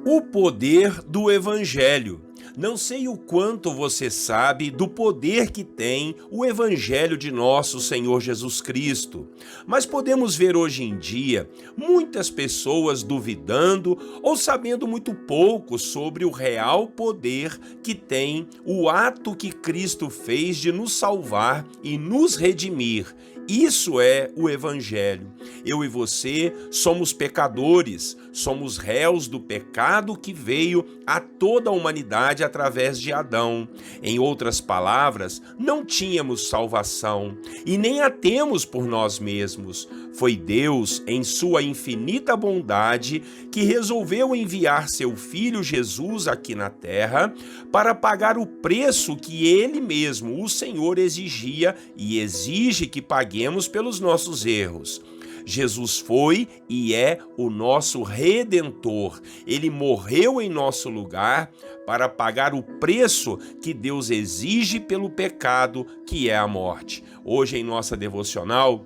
O poder do Evangelho. Não sei o quanto você sabe do poder que tem o Evangelho de nosso Senhor Jesus Cristo, mas podemos ver hoje em dia muitas pessoas duvidando ou sabendo muito pouco sobre o real poder que tem o ato que Cristo fez de nos salvar e nos redimir. Isso é o Evangelho. Eu e você somos pecadores, somos réus do pecado que veio a toda a humanidade através de Adão. Em outras palavras, não tínhamos salvação e nem a temos por nós mesmos. Foi Deus, em sua infinita bondade, que resolveu enviar seu Filho Jesus aqui na terra para pagar o preço que Ele mesmo, o Senhor, exigia e exige que paguemos pelos nossos erros. Jesus foi e é o nosso Redentor. Ele morreu em nosso lugar para pagar o preço que Deus exige pelo pecado, que é a morte. Hoje, em nossa devocional,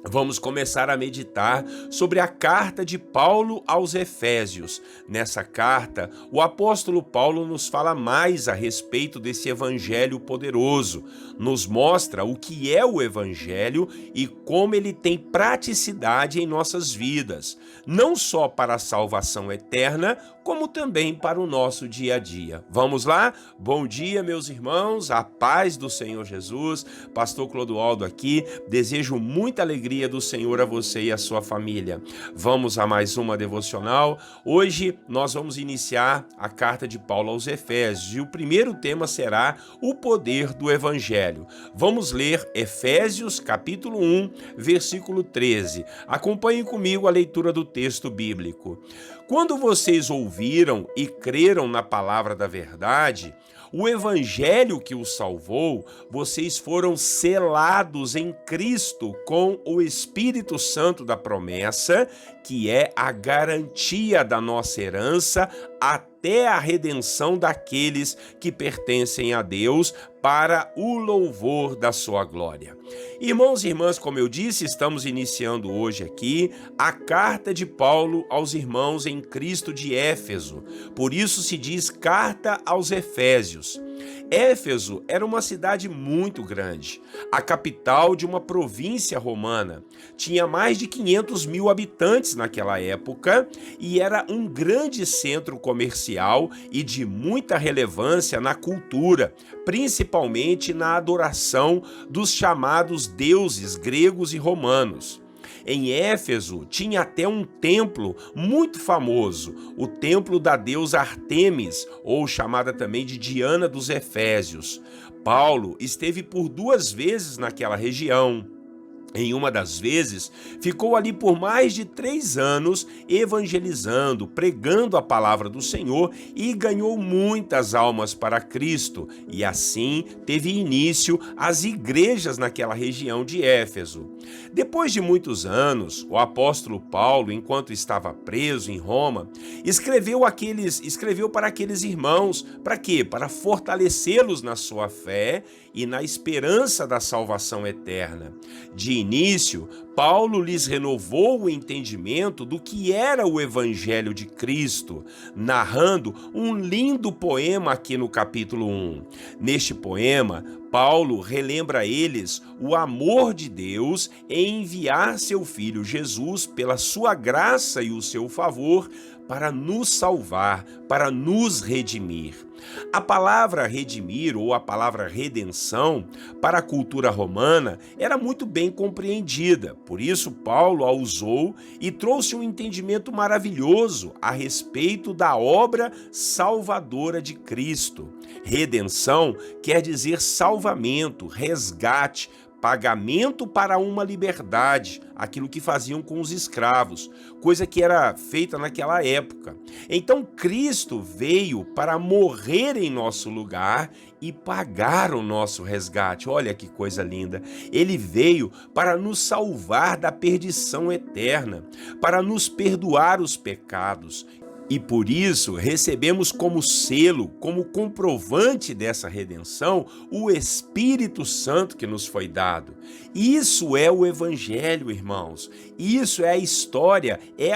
vamos começar a meditar sobre a carta de Paulo aos Efésios. Nessa carta, o apóstolo Paulo nos fala mais a respeito desse evangelho poderoso, nos mostra o que é o evangelho e como ele tem praticidade em nossas vidas, não só para a salvação eterna, como também para o nosso dia a dia. Vamos lá? Bom dia, meus irmãos, a paz do Senhor Jesus. Pastor Clodoaldo aqui, desejo muita alegria do Senhor a você e a sua família. Vamos a mais uma devocional. Hoje nós vamos iniciar a carta de Paulo aos Efésios e o primeiro tema será o poder do Evangelho. Vamos ler Efésios capítulo 1, versículo 13. Acompanhem comigo a leitura do texto bíblico. Quando vocês ouviram e creram na palavra da verdade, o evangelho que os salvou, vocês foram selados em Cristo com o Espírito Santo da promessa, que é a garantia da nossa herança até a redenção daqueles que pertencem a Deus para o louvor da sua glória. Irmãos e irmãs, como eu disse, estamos iniciando hoje aqui a carta de Paulo aos irmãos em Cristo de Éfeso. Por isso se diz carta aos Efésios. Éfeso era uma cidade muito grande, a capital de uma província romana. Tinha mais de 500 mil habitantes naquela época e era um grande centro comercial e de muita relevância na cultura, principalmente na adoração dos chamados deuses gregos e romanos. Em Éfeso tinha até um templo muito famoso, o templo da deusa Ártemis, ou chamada também de Diana dos Efésios. Paulo esteve por 2 vezes naquela região. Em uma das vezes, ficou ali por mais de 3 anos evangelizando, pregando a palavra do Senhor e ganhou muitas almas para Cristo. E assim teve início as igrejas naquela região de Éfeso. Depois de muitos anos, o apóstolo Paulo, enquanto estava preso em Roma, escreveu para aqueles irmãos. Para quê? Para fortalecê-los na sua fé e na esperança da salvação eterna. De início, Paulo lhes renovou o entendimento do que era o Evangelho de Cristo, narrando um lindo poema aqui no capítulo 1. Neste poema, Paulo relembra a eles o amor de Deus em enviar seu Filho Jesus pela sua graça e o seu favor para nos salvar, para nos redimir. A palavra redimir ou a palavra redenção para a cultura romana era muito bem compreendida, por isso Paulo a usou e trouxe um entendimento maravilhoso a respeito da obra salvadora de Cristo. Redenção quer dizer salvamento, resgate, pagamento para uma liberdade, aquilo que faziam com os escravos, coisa que era feita naquela época. Então Cristo veio para morrer em nosso lugar e pagar o nosso resgate. Olha que coisa linda! Ele veio para nos salvar da perdição eterna, para nos perdoar os pecados. E por isso recebemos como selo, como comprovante dessa redenção, o Espírito Santo que nos foi dado. Isso é o Evangelho, irmãos. Isso é a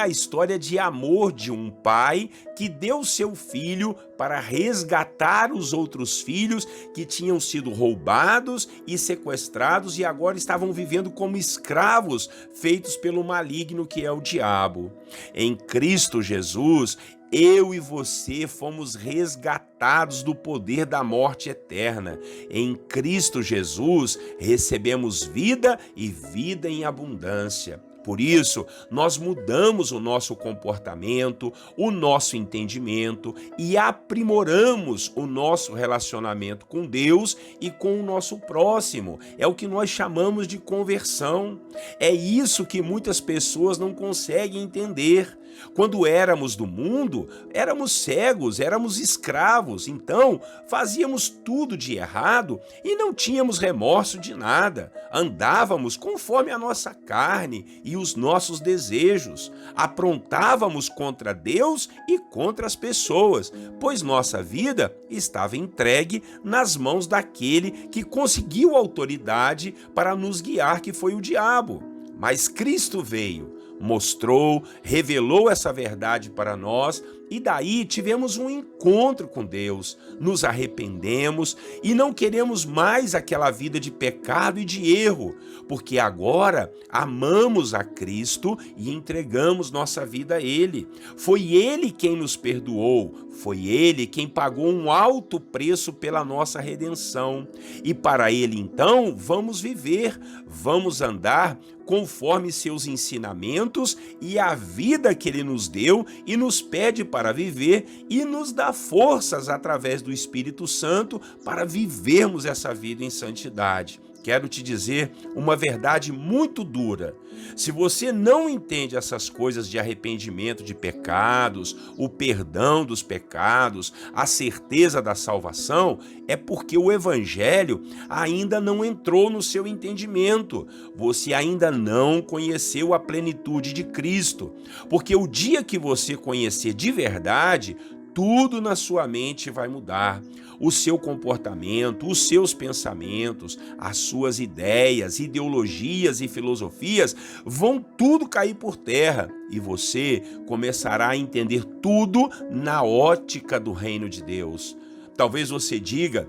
história de amor de um pai que deu seu filho para resgatar os outros filhos que tinham sido roubados e sequestrados e agora estavam vivendo como escravos feitos pelo maligno que é o diabo. Em Cristo Jesus, eu e você fomos resgatados do poder da morte eterna. Em Cristo Jesus, recebemos vida e vida em abundância. Por isso, nós mudamos o nosso comportamento, o nosso entendimento e aprimoramos o nosso relacionamento com Deus e com o nosso próximo. É o que nós chamamos de conversão. É isso que muitas pessoas não conseguem entender. Quando éramos do mundo, éramos cegos, éramos escravos, então fazíamos tudo de errado e não tínhamos remorso de nada. Andávamos conforme a nossa carne e os nossos desejos. Aprontávamos contra Deus e contra as pessoas, pois nossa vida estava entregue nas mãos daquele que conseguiu autoridade para nos guiar, que foi o diabo. Mas Cristo veio, mostrou, revelou essa verdade para nós e daí tivemos um encontro com Deus, nos arrependemos e não queremos mais aquela vida de pecado e de erro, porque agora amamos a Cristo e entregamos nossa vida a Ele. Foi Ele quem nos perdoou, foi Ele quem pagou um alto preço pela nossa redenção e para Ele então vamos viver, vamos andar conforme seus ensinamentos e a vida que Ele nos deu e nos pede para viver e nos dá forças através do Espírito Santo para vivermos essa vida em santidade. Quero te dizer uma verdade muito dura. Se você não entende essas coisas de arrependimento de pecados, o perdão dos pecados, a certeza da salvação, é porque o Evangelho ainda não entrou no seu entendimento. Você ainda não conheceu a plenitude de Cristo. Porque o dia que você conhecer de verdade, tudo na sua mente vai mudar. O seu comportamento, os seus pensamentos, as suas ideias, ideologias e filosofias vão tudo cair por terra e você começará a entender tudo na ótica do reino de Deus. Talvez você diga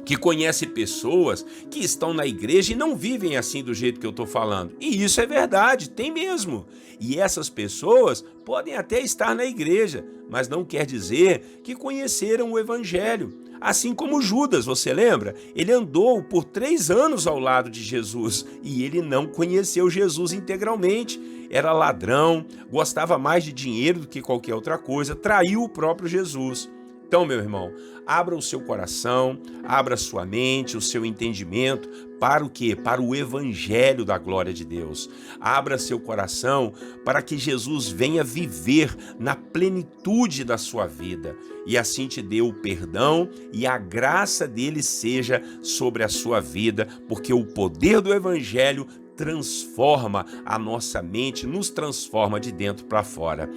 que conhece pessoas que estão na igreja e não vivem assim do jeito que eu estou falando. E isso é verdade, tem mesmo. E essas pessoas podem até estar na igreja, mas não quer dizer que conheceram o Evangelho. Assim como Judas, você lembra? Ele andou por 3 anos ao lado de Jesus e ele não conheceu Jesus integralmente. Era ladrão, gostava mais de dinheiro do que qualquer outra coisa, traiu o próprio Jesus. Então, meu irmão, abra o seu coração, abra a sua mente, o seu entendimento para o quê? Para o Evangelho da glória de Deus. Abra seu coração para que Jesus venha viver na plenitude da sua vida e assim te dê o perdão e a graça dele seja sobre a sua vida, porque o poder do Evangelho transforma a nossa mente, nos transforma de dentro para fora.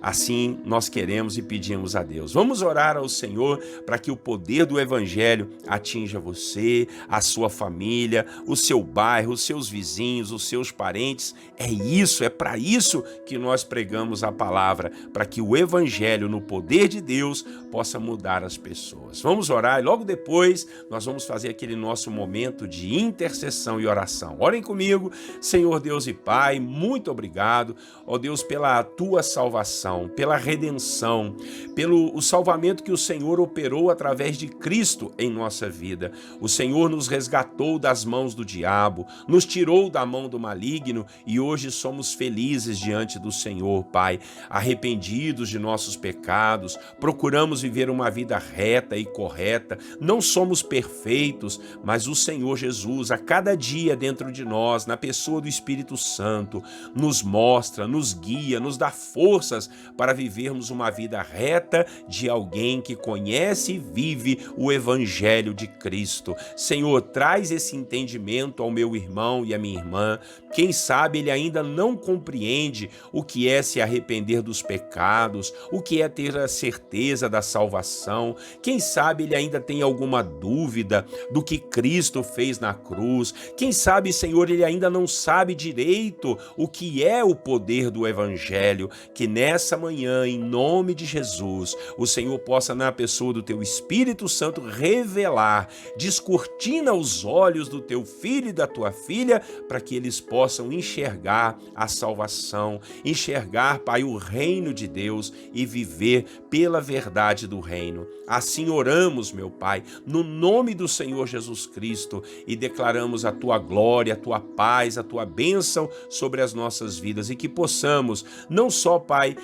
Assim nós queremos e pedimos a Deus. Vamos orar ao Senhor para que o poder do Evangelho atinja você, a sua família, o seu bairro, os seus vizinhos, os seus parentes. É para isso que nós pregamos a palavra, para que o Evangelho, no poder de Deus, possa mudar as pessoas. Vamos orar e logo depois nós vamos fazer aquele nosso momento de intercessão e oração. Orem comigo. Senhor Deus e Pai, muito obrigado, ó Deus, pela tua salvação, pela redenção, pelo salvamento que o Senhor operou através de Cristo em nossa vida. O Senhor nos resgatou das mãos do diabo, nos tirou da mão do maligno e hoje somos felizes diante do Senhor, Pai, arrependidos de nossos pecados, procuramos viver uma vida reta e correta, não somos perfeitos, mas o Senhor Jesus, a cada dia dentro de nós, na pessoa do Espírito Santo, nos mostra, nos guia, nos dá forças para vivermos uma vida reta de alguém que conhece e vive o Evangelho de Cristo. Senhor, traz esse entendimento ao meu irmão e à minha irmã. Quem sabe ele ainda não compreende o que é se arrepender dos pecados, o que é ter a certeza da salvação. Quem sabe ele ainda tem alguma dúvida do que Cristo fez na cruz. Quem sabe, Senhor, ele ainda não sabe direito o que é o poder do Evangelho. Que nessa manhã, em nome de Jesus, o Senhor possa, na pessoa do Teu Espírito Santo, revelar, descortina os olhos do Teu filho e da Tua filha, para que eles possam enxergar a salvação, enxergar, Pai, o reino de Deus e viver pela verdade do reino. Assim oramos, meu Pai, no nome do Senhor Jesus Cristo, e declaramos a Tua glória, a Tua paz, a Tua bênção sobre as nossas vidas, e que possamos, não só, Pai,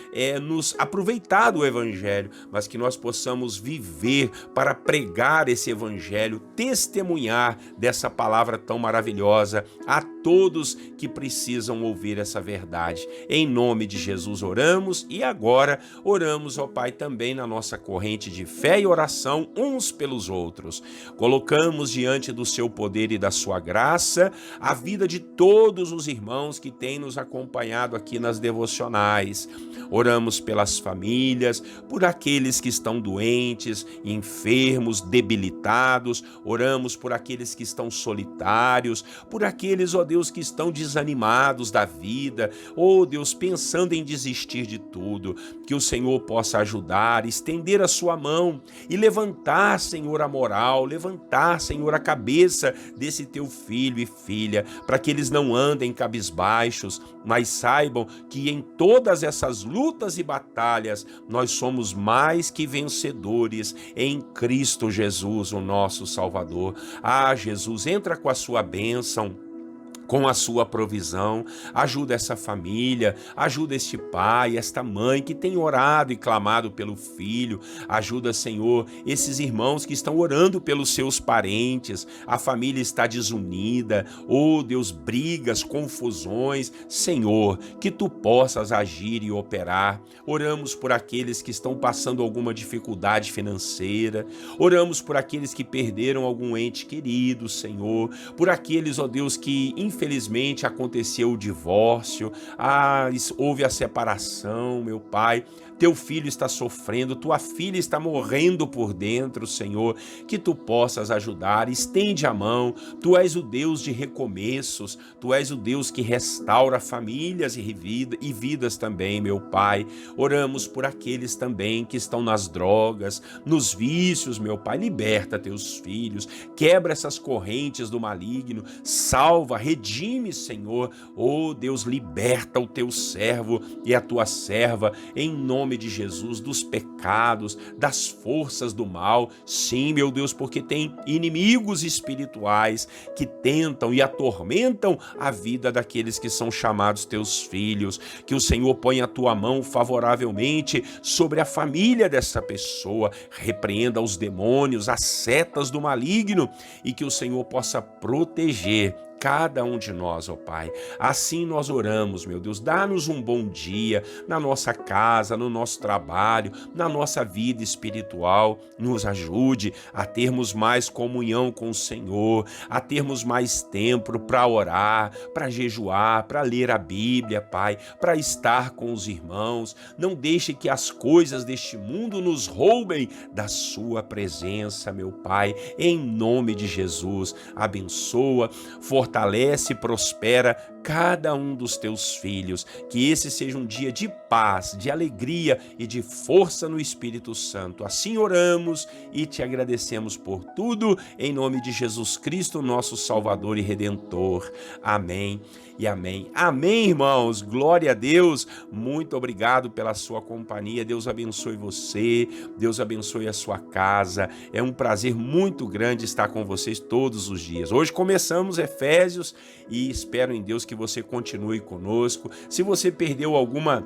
nos aproveitar do Evangelho, mas que nós possamos viver para pregar esse Evangelho, testemunhar dessa palavra tão maravilhosa a todos que precisam ouvir essa verdade. Em nome de Jesus oramos, e agora oramos, ó Pai, também na nossa corrente de fé e oração uns pelos outros. Colocamos diante do Seu poder e da Sua graça a vida de todos os irmãos que têm nos acompanhado aqui nas devocionais. Oramos pelas famílias, por aqueles que estão doentes, enfermos, debilitados. Oramos por aqueles que estão solitários, por aqueles, ó Deus, que estão desanimados da vida, ó Deus, pensando em desistir de tudo. Que o Senhor possa ajudar, estender a Sua mão e levantar, Senhor, a moral, levantar, Senhor, a cabeça desse Teu filho e filha, para que eles não andem cabisbaixos, mas saibam que em todas essas lutas e batalhas nós somos mais que vencedores em Cristo Jesus, o nosso Salvador. Ah, Jesus, entra com a Sua bênção, com a Sua provisão, ajuda essa família, ajuda este pai, esta mãe que tem orado e clamado pelo filho, ajuda, Senhor, esses irmãos que estão orando pelos seus parentes, a família está desunida, oh Deus, brigas, confusões, Senhor, que Tu possas agir e operar. Oramos por aqueles que estão passando alguma dificuldade financeira, oramos por aqueles que perderam algum ente querido, Senhor, por aqueles, ó Deus, que infelizmente aconteceu o divórcio, houve a separação, meu Pai. Teu filho está sofrendo, tua filha está morrendo por dentro, Senhor, que Tu possas ajudar, estende a mão. Tu és o Deus de recomeços, Tu és o Deus que restaura famílias e vidas também, meu Pai. Oramos por aqueles também que estão nas drogas, nos vícios, meu Pai. Liberta Teus filhos, quebra essas correntes do maligno, salva, redime, Senhor. Oh Deus, liberta o Teu servo e a Tua serva, em nome de Jesus, dos pecados, das forças do mal. Sim, meu Deus, porque tem inimigos espirituais que tentam e atormentam a vida daqueles que são chamados Teus filhos. Que o Senhor ponha a Tua mão favoravelmente sobre a família dessa pessoa, repreenda os demônios, as setas do maligno, e que o Senhor possa proteger cada um de nós, ó Pai. Assim nós oramos, meu Deus, dá-nos um bom dia na nossa casa, no nosso trabalho, na nossa vida espiritual. Nos ajude a termos mais comunhão com o Senhor, a termos mais tempo para orar, para jejuar, para ler a Bíblia, Pai, para estar com os irmãos. Não deixe que as coisas deste mundo nos roubem da Sua presença, meu Pai. Em nome de Jesus, abençoa, fortalece e prospera cada um dos Teus filhos. Que esse seja um dia de paz, de alegria e de força no Espírito Santo. Assim oramos e Te agradecemos por tudo, em nome de Jesus Cristo, nosso Salvador e Redentor. Amém e amém. Amém, irmãos. Glória a Deus. Muito obrigado pela sua companhia. Deus abençoe você. Deus abençoe a sua casa. É um prazer muito grande estar com vocês todos os dias. Hoje começamos Efésios e espero em Deus que você continue conosco. Se você perdeu alguma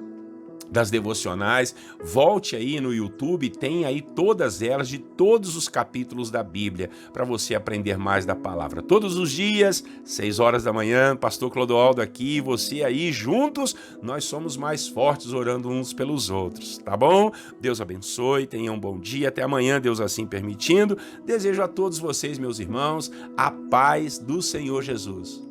das devocionais, volte aí no YouTube, tem aí todas elas, de todos os capítulos da Bíblia, para você aprender mais da palavra. Todos os dias, 6 horas da manhã, Pastor Clodoaldo aqui, você aí, juntos, nós somos mais fortes orando uns pelos outros, tá bom? Deus abençoe, tenha um bom dia, até amanhã, Deus assim permitindo. Desejo a todos vocês, meus irmãos, a paz do Senhor Jesus.